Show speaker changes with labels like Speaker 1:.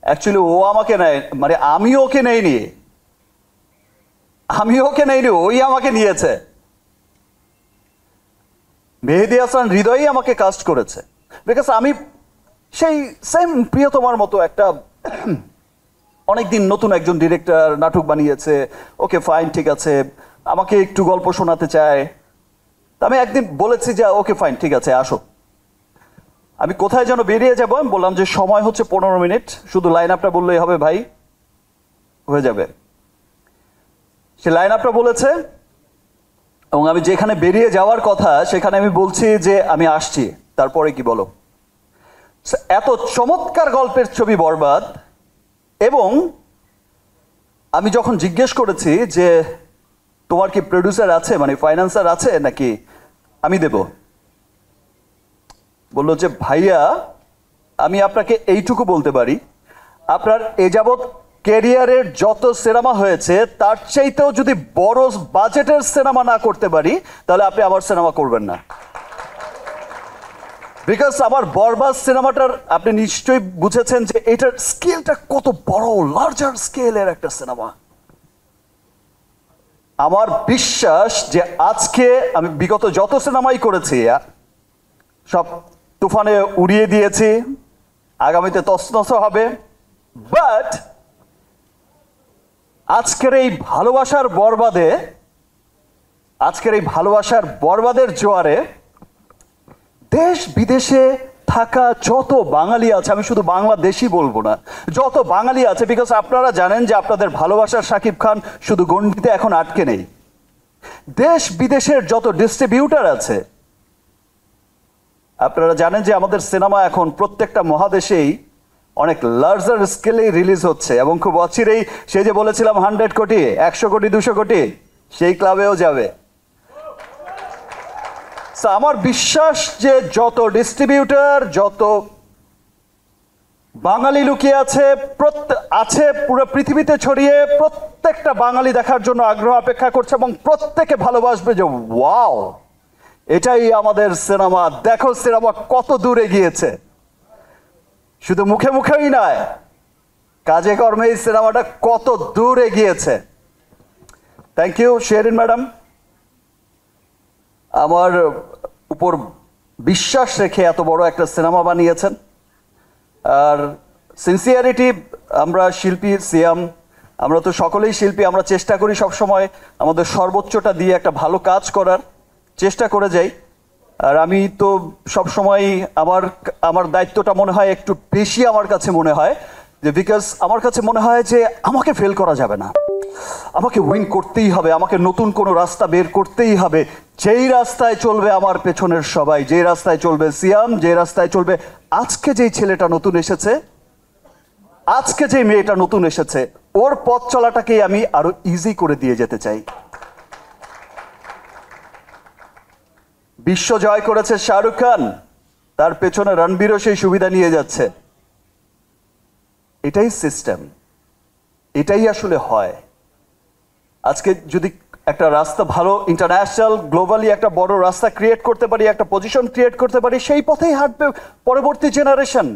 Speaker 1: Actually ও আমাকে নেয়, মানে আমি ওকে নেইনি, ওই আমাকে নিয়েছে। মেহেদী হাসান হৃদয়ই আমাকে কাস্ট করেছে, বিকজ আমি সেই সেম প্রিয়তমার মতো একটা অনেকদিন নতুন একজন ডিরেক্টর নাটক বানিয়েছে, ওকে ফাইন, ঠিক আছে, আমাকে একটু গল্প শোনাতে চায়। আমি একদিন বলেছি যে ওকে ফাইন, ঠিক আছে, আসো। আমি কোথায় যেন বেরিয়ে যাবো, আমি বললাম যে সময় হচ্ছে 15 মিনিট, শুধু লাইন আপটা বললেই হবে ভাই, হয়ে যাবে। সে লাইন আপটা বলেছে এবং আমি যেখানে বেরিয়ে যাওয়ার কথা সেখানে আমি বলছি যে আমি আসছি, তারপরে কি বলো। এত চমৎকার গল্পের ছবি বরবাদ। এবং আমি যখন জিজ্ঞেস করেছি যে তোমার কি প্রডিউসার আছে, মানে ফাইন্যান্সার আছে নাকি আমি দেব, বললো যে ভাইয়া আমি আপনাকে এইটুকু বলতে পারি, আপনার এ যাবৎ ক্যারিয়ারের যত সিনেমা হয়েছে তার চাইতেও যদি বড় বাজেটের সিনেমা না করতে পারি তাহলে আপনি আমার সিনেমা করবেন না। বিকজ আমার বরবাদ সিনেমাটার আপনি নিশ্চয়ই বুঝেছেন যে এটার স্কেলটা কত বড়, লার্জার স্কেলের একটা সিনেমা। আমার বিশ্বাস যে আজকে আমি বিগত যত সিনেমাই করেছি সব তুফানে উড়িয়ে দিয়েছি, আগামীতে তছনছ হবে, বাট আজকের এই ভালোবাসার বরবাদের জোয়ারে দেশ বিদেশে থাকা যত বাঙালি আছে, আমি শুধু বাংলাদেশি বলবো না, যত বাঙালি আছে, বিকজ আপনারা জানেন যে আপনাদের ভালোবাসার শাকিব খান শুধু গণ্ডিতে এখন আটকে নেই। দেশ বিদেশের যত ডিস্ট্রিবিউটার আছে, আপনারা জানেন যে আমাদের সিনেমা এখন প্রত্যেকটা মহাদেশেই অনেক লার্জার স্কেলেই রিলিজ হচ্ছে এবং খুব অচিরেই সেই যে বলেছিলাম 100 কোটি, 100 কোটি, 200 কোটি, সেই ক্লাবেও যাবে। আমার বিশ্বাস যে যত ডিস্ট্রিবিউটর, যত বাঙালি লুকিয়ে আছে পুরো পৃথিবীতে ছড়িয়ে, প্রত্যেকটা বাঙালি দেখার জন্য আগ্রহ অপেক্ষা করছে এবং প্রত্যেকে ভালোবাসবে যে ওয়াও, এটাই আমাদের সিনেমা, দেখো সিনেমা কত দূরে গিয়েছে। শুধু মুখে মুখেই নয়, কাজে কর্মে এই সিনেমাটা কত দূরে গিয়েছে। থ্যাংক ইউ শেরিন ম্যাডাম, আমার উপর বিশ্বাস রেখে এত বড় একটা সিনেমা বানিয়েছেন। আর সিনসিয়ারিটি, আমরা শিল্পী, সিয়াম, আমরা তো সকলেই শিল্পী, আমরা চেষ্টা করি সবসময় আমাদের সর্বোচ্চটা দিয়ে একটা ভালো কাজ করার চেষ্টা করে যাই। আর আমি তো সবসময় আমার দায়িত্বটা মনে হয় একটু বেশি আমার কাছে মনে হয়, যে বিকজ আমার কাছে মনে হয় যে আমাকে ফেল করা যাবে না, আমাকে উইন করতেই হবে, আমাকে নতুন কোনো রাস্তা বের করতেই হবে। যেই রাস্তায় চলবে আমার পেছনের সবাই, যেই রাস্তায় চলবে সিয়াম, যে রাস্তায় চলবে আজকে যেই ছেলেটা নতুন এসেছে, আজকে যে মেয়েটা নতুন এসেছে, ওর পথ চলাটাকেই আমি আরো ইজি করে দিয়ে যেতে চাই। বিশ্ব জয় করেছে শাহরুখ খান, তার পেছনে রণবীরও সেই সুবিধা নিয়ে যাচ্ছে। এটাই সিস্টেম, এটাই আসলে হয়। আজকে যদি একটা রাস্তা ভালো ইন্টারন্যাশনাল গ্লোবালি একটা বড় রাস্তা ক্রিয়েট করতে পারি, একটা পজিশন ক্রিয়েট করতে পারি, সেই পথেই হাঁটবে পরবর্তী জেনারেশন।